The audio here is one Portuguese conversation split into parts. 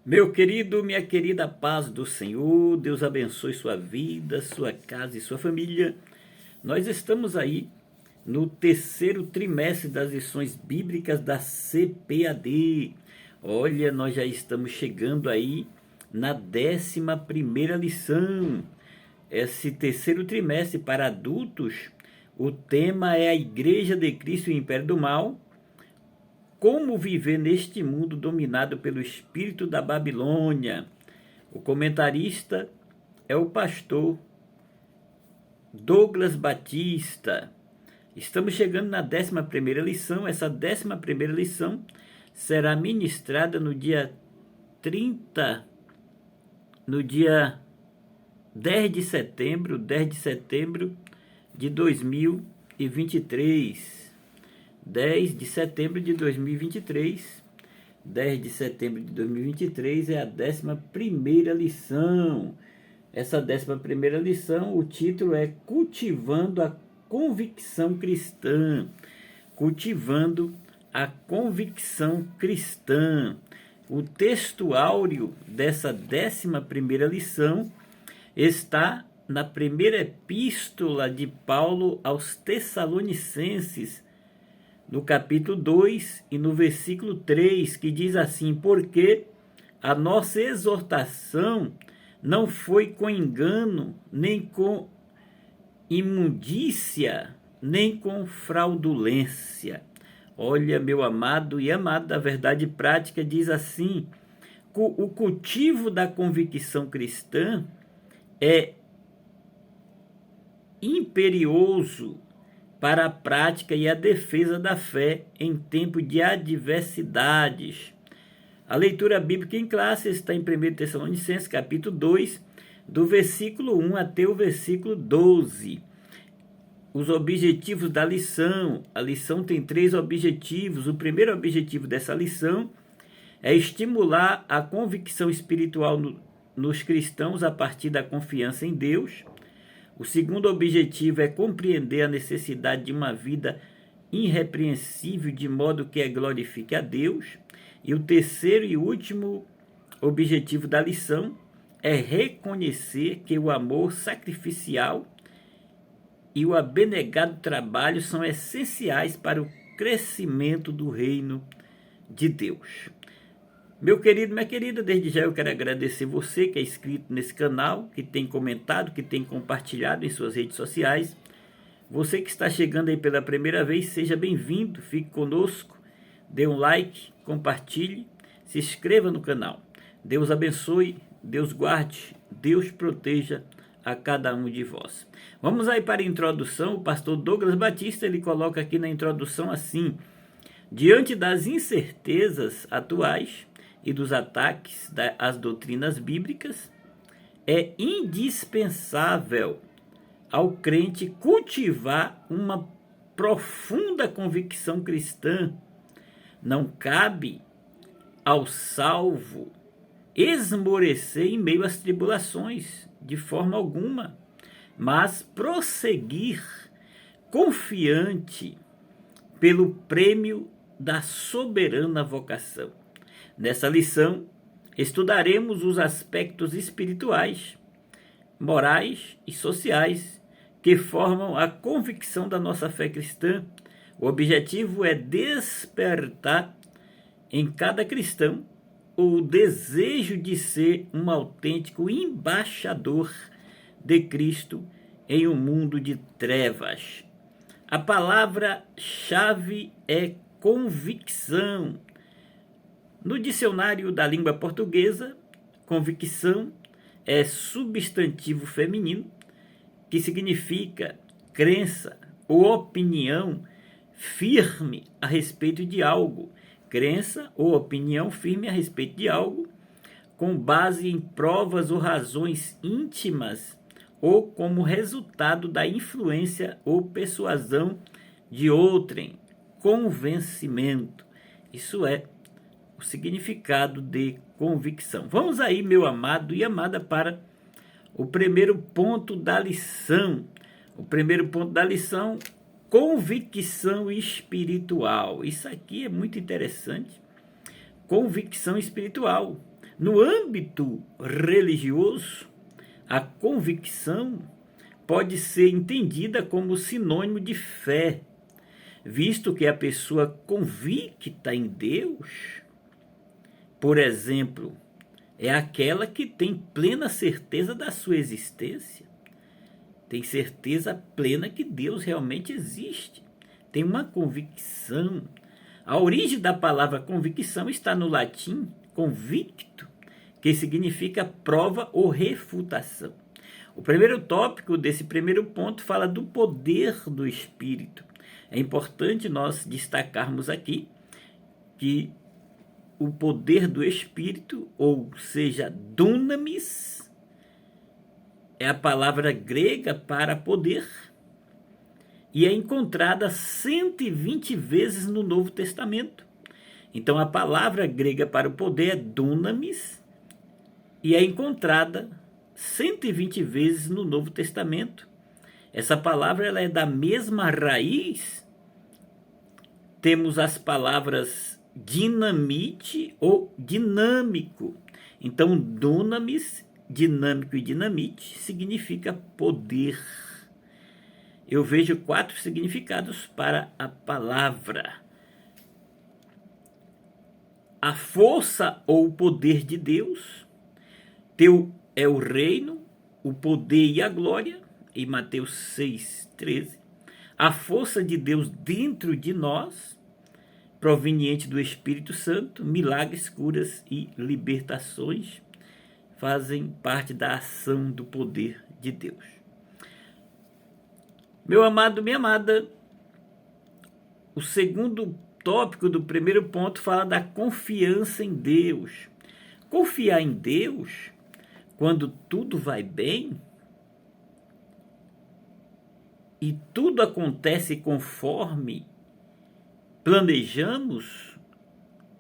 Meu querido, minha querida, paz do Senhor, Deus abençoe sua vida, sua casa e sua família. Nós estamos aí no terceiro trimestre das lições bíblicas da CPAD. Olha, nós já estamos chegando aí na 11ª lição. Esse terceiro trimestre para adultos, o tema é a Igreja de Cristo e o Império do Mal. Como viver neste mundo dominado pelo espírito da Babilônia? O comentarista é o pastor Douglas Batista. Estamos chegando na 11ª lição. Essa 11ª lição será ministrada no dia 30, no dia 10 de setembro, de 2023. 10 de setembro de 2023. 10 de setembro de 2023 é a 11ª lição. Essa 11ª lição, o título é Cultivando a Convicção Cristã. Cultivando a Convicção Cristã. O texto áureo dessa 11ª lição está na primeira epístola de Paulo aos Tessalonicenses, no capítulo 2 e no versículo 3, que diz assim: porque a nossa exortação não foi com engano, nem com imundícia, nem com fraudulência. Olha, meu amado e amada da verdade prática, diz assim: o cultivo da convicção cristã é imperioso para a prática e a defesa da fé em tempo de adversidades. A leitura bíblica em classe está em 1 Tessalonicenses, capítulo 2, do versículo 1 até o versículo 12. Os objetivos da lição. A lição tem 3 objetivos. O primeiro objetivo dessa lição é estimular a convicção espiritual nos cristãos a partir da confiança em Deus. O segundo objetivo é compreender a necessidade de uma vida irrepreensível, de modo que glorifique a Deus. E o terceiro e último objetivo da lição é reconhecer que o amor sacrificial e o abnegado trabalho são essenciais para o crescimento do reino de Deus. Meu querido, minha querida, desde já eu quero agradecer você que é inscrito nesse canal, que tem comentado, que tem compartilhado em suas redes sociais. Você que está chegando aí pela primeira vez, seja bem-vindo, fique conosco, dê um like, compartilhe, se inscreva no canal. Deus abençoe, Deus guarde, Deus proteja a cada um de vós. Vamos aí para a introdução. O pastor Douglas Batista, ele coloca aqui na introdução assim: diante das incertezas atuais e dos ataques às doutrinas bíblicas, é indispensável ao crente cultivar uma profunda convicção cristã. Não cabe ao salvo esmorecer em meio às tribulações, de forma alguma, mas prosseguir confiante pelo prêmio da soberana vocação. Nessa lição, estudaremos os aspectos espirituais, morais e sociais que formam a convicção da nossa fé cristã. O objetivo é despertar em cada cristão o desejo de ser um autêntico embaixador de Cristo em um mundo de trevas. A palavra-chave é convicção. No dicionário da língua portuguesa, convicção é substantivo feminino que significa crença ou opinião firme a respeito de algo. Crença ou opinião firme a respeito de algo, com base em provas ou razões íntimas ou como resultado da influência ou persuasão de outrem. Convencimento. Isso é o significado de convicção. Vamos aí, meu amado e amada, para o primeiro ponto da lição. O primeiro ponto da lição: convicção espiritual. Isso aqui é muito interessante. Convicção espiritual. No âmbito religioso, a convicção pode ser entendida como sinônimo de fé, visto que a pessoa convicta em Deus, por exemplo, é aquela que tem plena certeza da sua existência, tem certeza plena que Deus realmente existe, tem uma convicção. A origem da palavra convicção está no latim convicto, que significa prova ou refutação. O primeiro tópico desse primeiro ponto fala do poder do Espírito. É importante nós destacarmos aqui que o poder do Espírito, ou seja, dunamis, é a palavra grega para poder, e é encontrada 120 vezes no Novo Testamento. Então a palavra grega para o poder é dunamis, e é encontrada 120 vezes no Novo Testamento. Essa palavra ela é da mesma raiz. Temos as palavras dinamite ou dinâmico. Então, dunamis, dinâmico e dinamite significa poder. Eu vejo 4 significados para a palavra. A força ou o poder de Deus. Teu é o reino, o poder e a glória, em Mateus 6,13. A força de Deus dentro de nós, proveniente do Espírito Santo, milagres, curas e libertações fazem parte da ação do poder de Deus. Meu amado, minha amada, o segundo tópico do primeiro ponto fala da confiança em Deus. Confiar em Deus, quando tudo vai bem e tudo acontece conforme planejamos,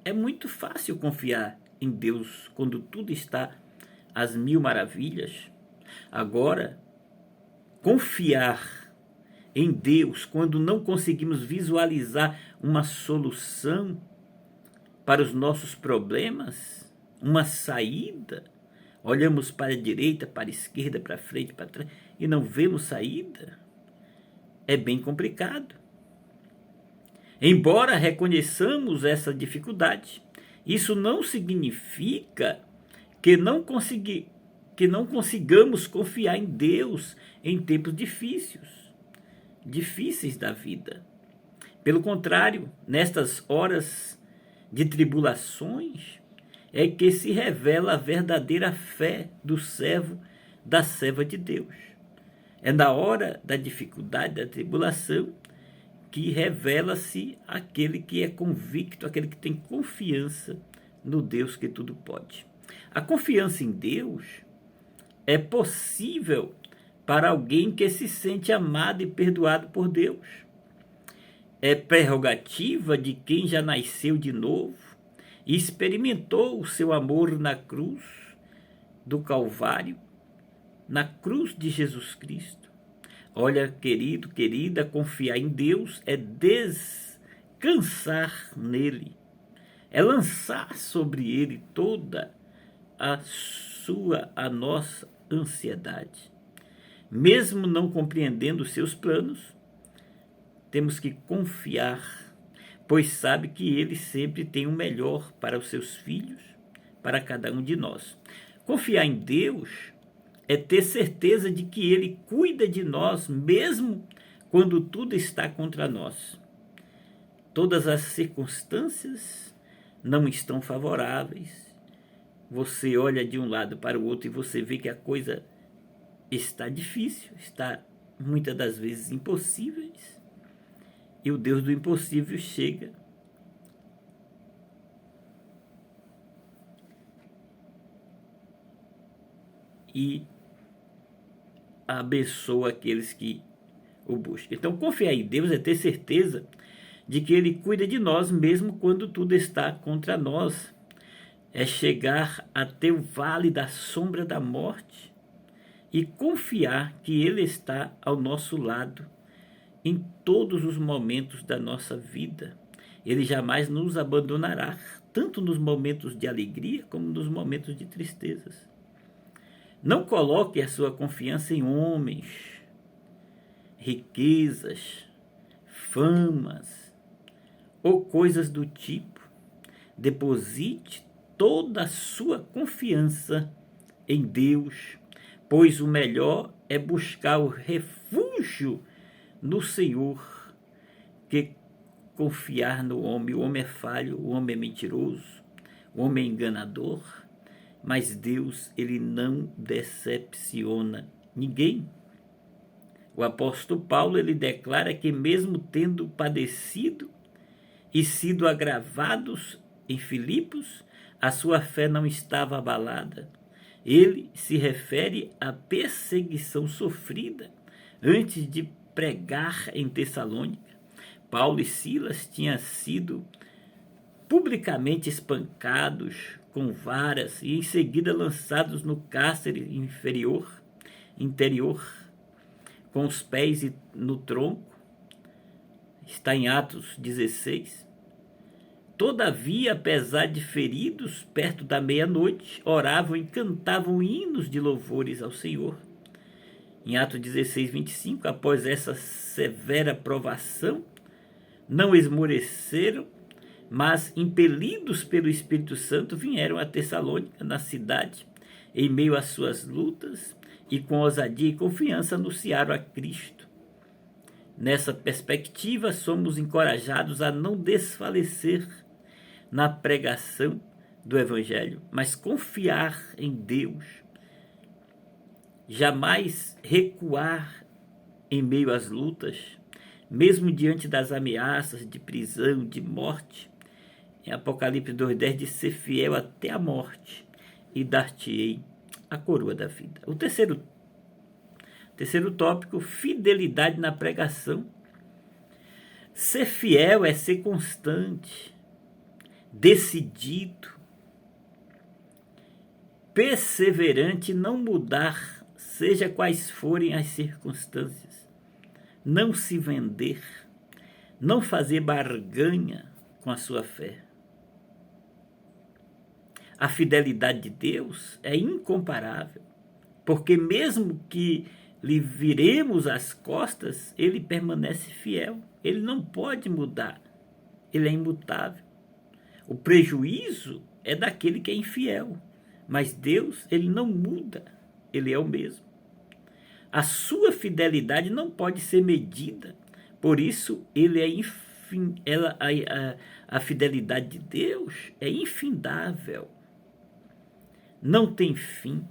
é muito fácil confiar em Deus quando tudo está às mil maravilhas. Agora, confiar em Deus quando não conseguimos visualizar uma solução para os nossos problemas, uma saída, olhamos para a direita, para a esquerda, para frente, para trás e não vemos saída, é bem complicado. Embora reconheçamos essa dificuldade, isso não significa que não consigamos confiar em Deus em tempos difíceis da vida. Pelo contrário, nestas horas de tribulações, é que se revela a verdadeira fé do servo, da serva de Deus. É na hora da dificuldade, da tribulação, que revela-se aquele que é convicto, aquele que tem confiança no Deus que tudo pode. A confiança em Deus é possível para alguém que se sente amado e perdoado por Deus. É prerrogativa de quem já nasceu de novo e experimentou o seu amor na cruz do Calvário, na cruz de Jesus Cristo. Olha, querido, querida, confiar em Deus é descansar nele, é lançar sobre ele toda a nossa ansiedade. Mesmo não compreendendo os seus planos, temos que confiar, pois sabe que ele sempre tem o melhor para os seus filhos, para cada um de nós. Confiar em Deus é ter certeza de que ele cuida de nós, mesmo quando tudo está contra nós. Todas as circunstâncias não estão favoráveis. Você olha de um lado para o outro e você vê que a coisa está difícil, está muitas das vezes impossível. E o Deus do impossível chega e abençoa aqueles que o buscam. Então, confiar em Deus é ter certeza de que ele cuida de nós mesmo quando tudo está contra nós. É chegar até o vale da sombra da morte e confiar que ele está ao nosso lado em todos os momentos da nossa vida. Ele jamais nos abandonará. tanto nos momentos de alegria como nos momentos de tristezas. Não coloque a sua confiança em homens, riquezas, famas ou coisas do tipo. Deposite toda a sua confiança em Deus, pois o melhor é buscar o refúgio no Senhor que confiar no homem. O homem é falho, o homem é mentiroso, o homem é enganador, mas Deus, ele não decepciona ninguém. O apóstolo Paulo, ele declara que mesmo tendo padecido e sido agravados em Filipos, a sua fé não estava abalada. Ele se refere à perseguição sofrida antes de pregar em Tessalônica. Paulo e Silas tinham sido publicamente espancados com varas e em seguida lançados no cárcere interior, com os pés no tronco. Está em Atos 16. Todavia, apesar de feridos, perto da meia-noite, oravam e cantavam hinos de louvores ao Senhor. Em Atos 16, 25, após essa severa provação, não esmoreceram, mas, impelidos pelo Espírito Santo, vieram a Tessalônica, na cidade, em meio às suas lutas, e com ousadia e confiança anunciaram a Cristo. Nessa perspectiva, somos encorajados a não desfalecer na pregação do Evangelho, mas confiar em Deus. Jamais recuar em meio às lutas, mesmo diante das ameaças de prisão, de morte. Em Apocalipse 2,10 diz: ser fiel até a morte e dar-te-ei a coroa da vida. O terceiro tópico, fidelidade na pregação. Ser fiel é ser constante, decidido, perseverante, não mudar, seja quais forem as circunstâncias, não se vender, não fazer barganha com a sua fé. A fidelidade de Deus é incomparável, porque mesmo que lhe viremos as costas, ele permanece fiel, ele não pode mudar, ele é imutável. O prejuízo é daquele que é infiel, mas Deus, ele não muda, ele é o mesmo. A sua fidelidade não pode ser medida, por isso ele é a fidelidade de Deus é infindável, não tem fim.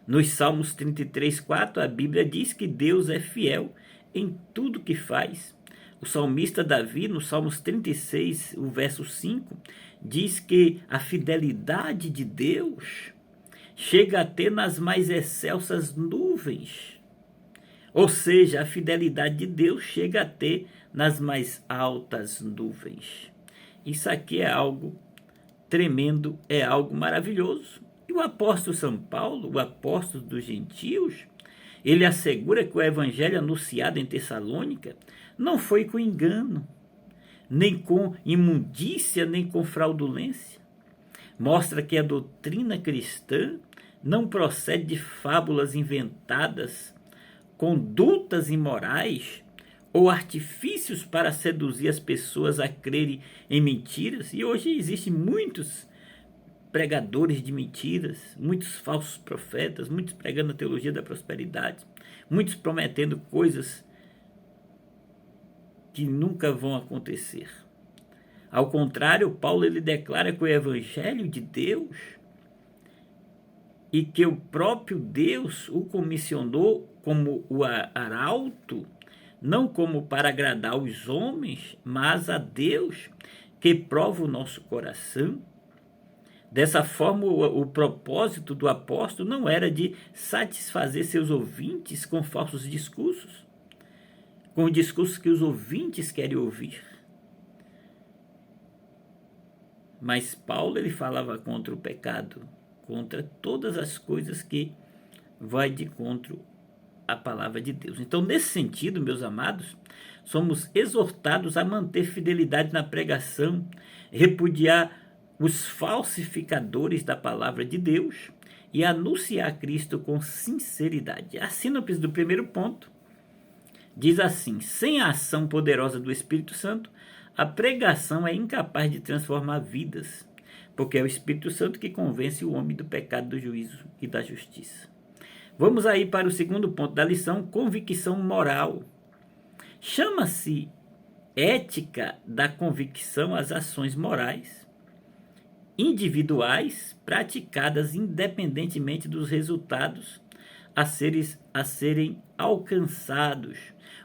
Nos Salmos 33, 4, a Bíblia diz que Deus é fiel em tudo que faz. O salmista Davi, no Salmos 36, o verso 5, diz que a fidelidade de Deus chega até nas mais excelsas nuvens. Ou seja, a fidelidade de Deus chega até nas mais altas nuvens. Isso aqui é algo tremendo, é algo maravilhoso. E o apóstolo São Paulo, o apóstolo dos gentios, ele assegura que o evangelho anunciado em Tessalônica não foi com engano, nem com imundícia, nem com fraudulência. Mostra que a doutrina cristã não procede de fábulas inventadas, condutas imorais ou artifícios para seduzir as pessoas a crerem em mentiras. E hoje existem muitos pregadores de mentiras, muitos falsos profetas, muitos pregando a teologia da prosperidade, muitos prometendo coisas que nunca vão acontecer. Ao contrário, Paulo ele declara que o evangelho de Deus e que o próprio Deus o comissionou como o arauto, não como para agradar os homens, mas a Deus que prova o nosso coração. Dessa forma, o propósito do apóstolo não era de satisfazer seus ouvintes com falsos discursos, com discursos que os ouvintes querem ouvir. Mas Paulo ele falava contra o pecado, contra todas as coisas que vai de encontro à palavra de Deus. Então, nesse sentido, meus amados, somos exortados a manter fidelidade na pregação, repudiar os falsificadores da palavra de Deus e anunciar Cristo com sinceridade. A síntese do primeiro ponto diz assim: sem a ação poderosa do Espírito Santo, a pregação é incapaz de transformar vidas, porque é o Espírito Santo que convence o homem do pecado, do juízo e da justiça. Vamos aí para o segundo ponto da lição: convicção moral. Chama-se ética da convicção às ações morais individuais praticadas independentemente dos resultados a serem alcançados.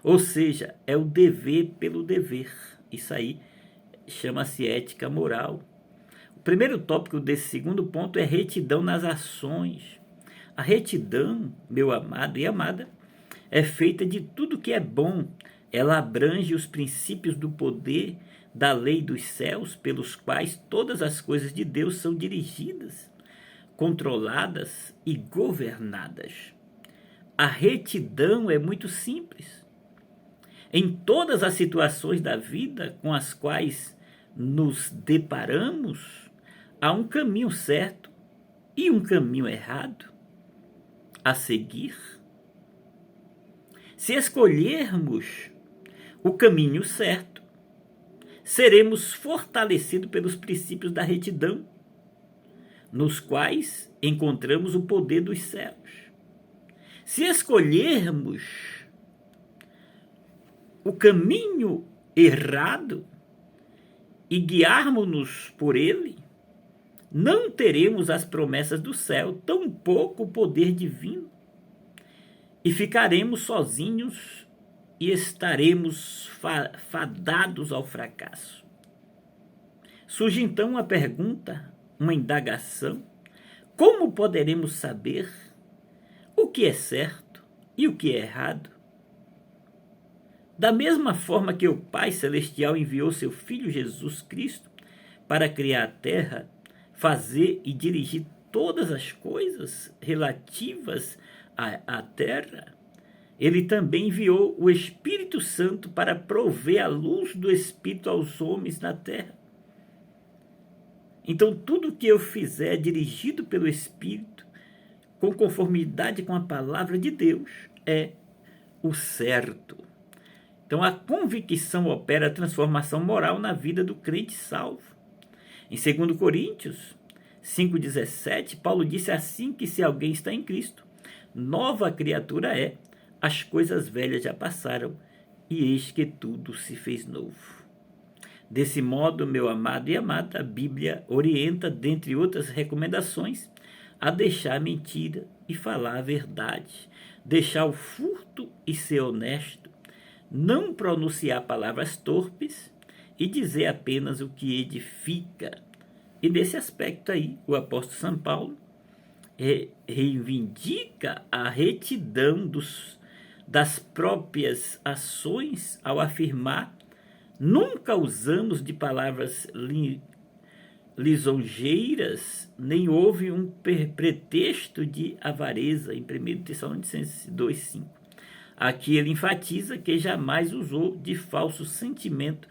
Ou seja, é o dever pelo dever. Isso aí chama-se ética moral. O primeiro tópico desse segundo ponto é retidão nas ações. A retidão, meu amado e amada, é feita de tudo que é bom. Ela abrange os princípios do poder da lei dos céus, pelos quais todas as coisas de Deus são dirigidas, controladas e governadas. A retidão é muito simples. Em todas as situações da vida com as quais nos deparamos, há um caminho certo e um caminho errado a seguir. Se escolhermos o caminho certo, seremos fortalecidos pelos princípios da retidão, nos quais encontramos o poder dos céus. Se escolhermos o caminho errado e guiarmos-nos por ele, não teremos as promessas do céu, tampouco o poder divino, e ficaremos sozinhos e estaremos fadados ao fracasso. Surge então uma pergunta, uma indagação: como poderemos saber o que é certo e o que é errado? Da mesma forma que o Pai Celestial enviou seu Filho Jesus Cristo para criar a terra, fazer e dirigir todas as coisas relativas à terra, ele também enviou o Espírito Santo para prover a luz do Espírito aos homens na terra. Então, tudo que eu fizer dirigido pelo Espírito, com conformidade com a palavra de Deus, é o certo. Então, a convicção opera a transformação moral na vida do crente salvo. Em 2 Coríntios 5,17, Paulo disse assim: que se alguém está em Cristo, nova criatura é, as coisas velhas já passaram, e eis que tudo se fez novo. Desse modo, meu amado e amada, a Bíblia orienta, dentre outras recomendações, a deixar a mentira e falar a verdade, deixar o furto e ser honesto, não pronunciar palavras torpes e dizer apenas o que edifica. E nesse aspecto aí, o apóstolo São Paulo reivindica a retidão das próprias ações ao afirmar: nunca usamos de palavras lisonjeiras, nem houve um pretexto de avareza, em 1 Tessalonicenses 2,5. Aqui ele enfatiza que jamais usou de falso sentimento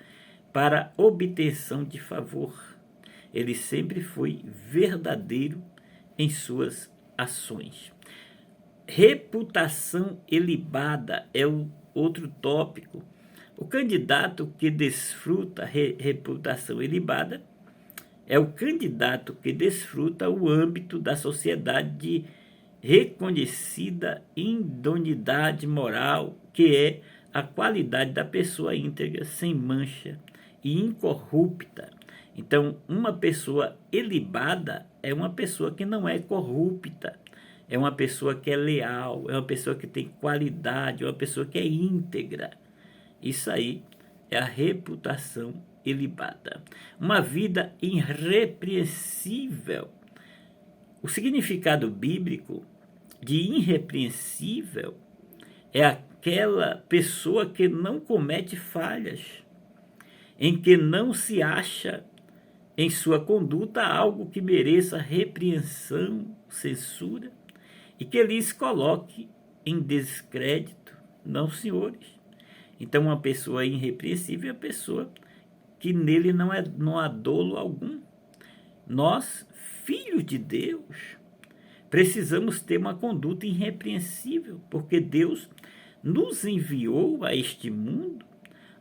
para obtenção de favor. Ele sempre foi verdadeiro em suas ações. Reputação ilibada é o outro tópico. O candidato que desfruta reputação ilibada é o candidato que desfruta o âmbito da sociedade de reconhecida idoneidade moral, que é a qualidade da pessoa íntegra, sem mancha e incorrupta. Então, uma pessoa ilibada é uma pessoa que não é corrupta, é uma pessoa que é leal, é uma pessoa que tem qualidade, é uma pessoa que é íntegra. Isso aí é a reputação ilibada. Uma vida irrepreensível. O significado bíblico de irrepreensível é aquela pessoa que não comete falhas, em que não se acha em sua conduta algo que mereça repreensão, censura, e que lhes coloque em descrédito, não, senhores. Então, uma pessoa irrepreensível é a pessoa que nele não há dolo algum. Nós, filhos de Deus, precisamos ter uma conduta irrepreensível, porque Deus nos enviou a este mundo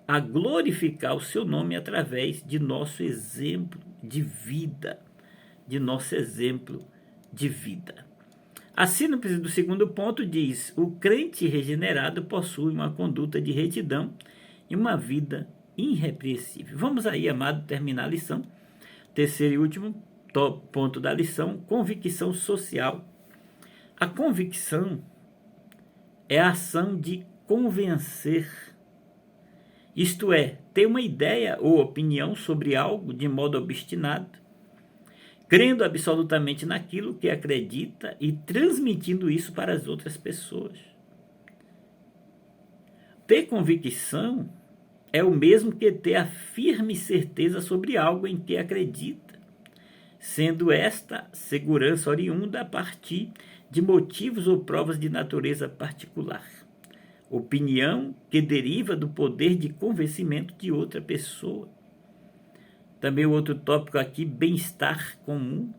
a glorificar o seu nome através de nosso exemplo de vida, A síntese do segundo ponto diz: o crente regenerado possui uma conduta de retidão e uma vida irrepreensível. Vamos aí, amado, terminar a lição. Terceiro e último ponto da lição: convicção social. A convicção é a ação de convencer, isto é, ter uma ideia ou opinião sobre algo de modo obstinado, crendo absolutamente naquilo que acredita e transmitindo isso para as outras pessoas. Ter convicção é o mesmo que ter a firme certeza sobre algo em que acredita, sendo esta segurança oriunda a partir de motivos ou provas de natureza particular. Opinião que deriva do poder de convencimento de outra pessoa. Também o outro tópico aqui, bem-estar comum.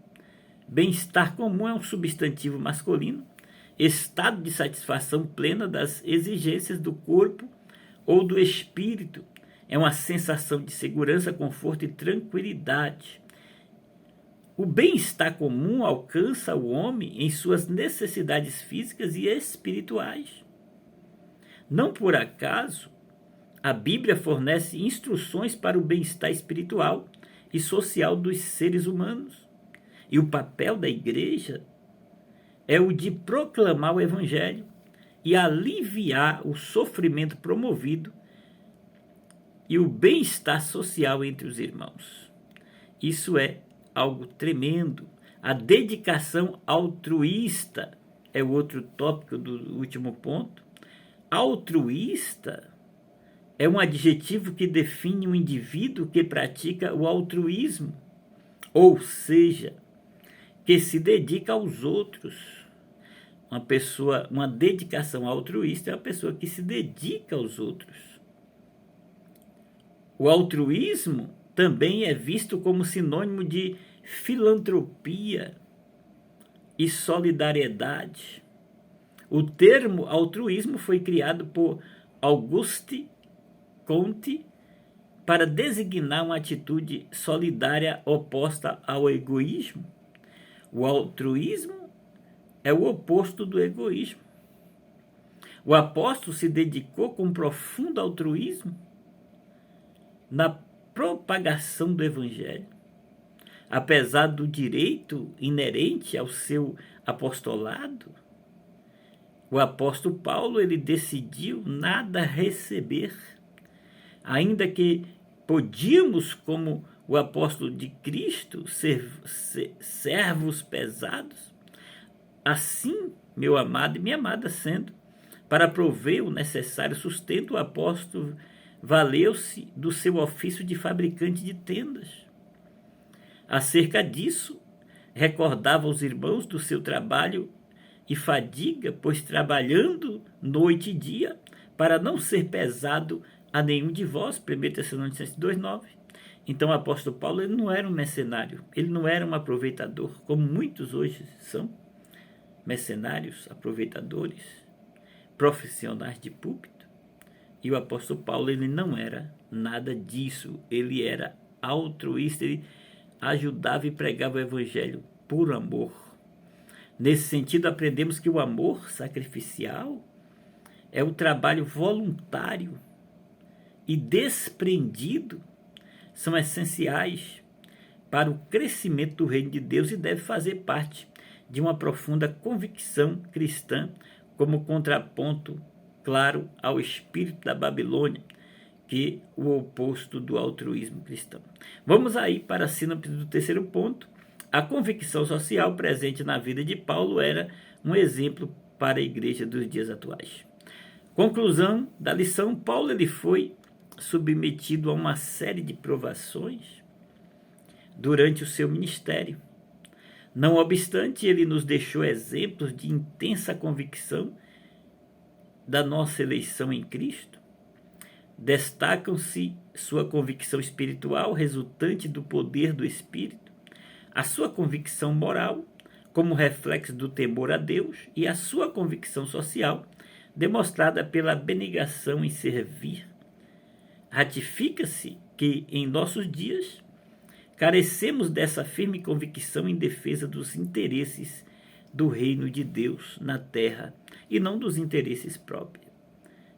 Bem-estar comum é um substantivo masculino, estado de satisfação plena das exigências do corpo ou do espírito. É uma sensação de segurança, conforto e tranquilidade. O bem-estar comum alcança o homem em suas necessidades físicas e espirituais. Não por acaso, a Bíblia fornece instruções para o bem-estar espiritual e social dos seres humanos. E o papel da igreja é o de proclamar o Evangelho e aliviar o sofrimento promovido e o bem-estar social entre os irmãos. Isso é algo tremendo. A dedicação altruísta é o outro tópico do último ponto. Altruísta é um adjetivo que define um indivíduo que pratica o altruísmo, ou seja, que se dedica aos outros. Uma dedicação altruísta é uma pessoa que se dedica aos outros. O altruísmo também é visto como sinônimo de filantropia e solidariedade. O termo altruísmo foi criado por Auguste Comte para designar uma atitude solidária oposta ao egoísmo. O altruísmo é o oposto do egoísmo. O apóstolo se dedicou com profundo altruísmo na propagação do evangelho. Apesar do direito inerente ao seu apostolado, o apóstolo Paulo ele decidiu nada receber, ainda que podíamos, como o apóstolo de Cristo, ser servos pesados. Assim, meu amado e minha amada, sendo, para prover o necessário sustento, o apóstolo valeu-se do seu ofício de fabricante de tendas. Acerca disso, recordava aos irmãos do seu trabalho e fadiga, pois trabalhando noite e dia, para não ser pesado a nenhum de vós, 1 Tessalonicenses 2,9. Então o apóstolo Paulo ele não era um mercenário, ele não era um aproveitador, como muitos hoje são, mercenários, aproveitadores, profissionais de púlpito. E o apóstolo Paulo ele não era nada disso, ele era altruísta, ele ajudava e pregava o evangelho por amor. Nesse sentido, aprendemos que o amor sacrificial é o trabalho voluntário e desprendido, são essenciais para o crescimento do reino de Deus e deve fazer parte de uma profunda convicção cristã, como contraponto, claro, ao espírito da Babilônia, que é o oposto do altruísmo cristão. Vamos aí para a síntese do terceiro ponto. A convicção social presente na vida de Paulo era um exemplo para a igreja dos dias atuais. Conclusão da lição: Paulo ele foi submetido a uma série de provações durante o seu ministério. Não obstante, ele nos deixou exemplos de intensa convicção da nossa eleição em Cristo. Destacam-se sua convicção espiritual, resultante do poder do Espírito, a sua convicção moral, como reflexo do temor a Deus, e a sua convicção social, demonstrada pela abnegação em servir. Ratifica-se que, em nossos dias, carecemos dessa firme convicção em defesa dos interesses do reino de Deus na terra, e não dos interesses próprios,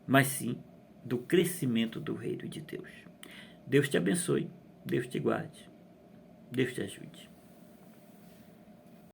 mas sim do crescimento do reino de Deus. Deus te abençoe, Deus te guarde, Deus te ajude.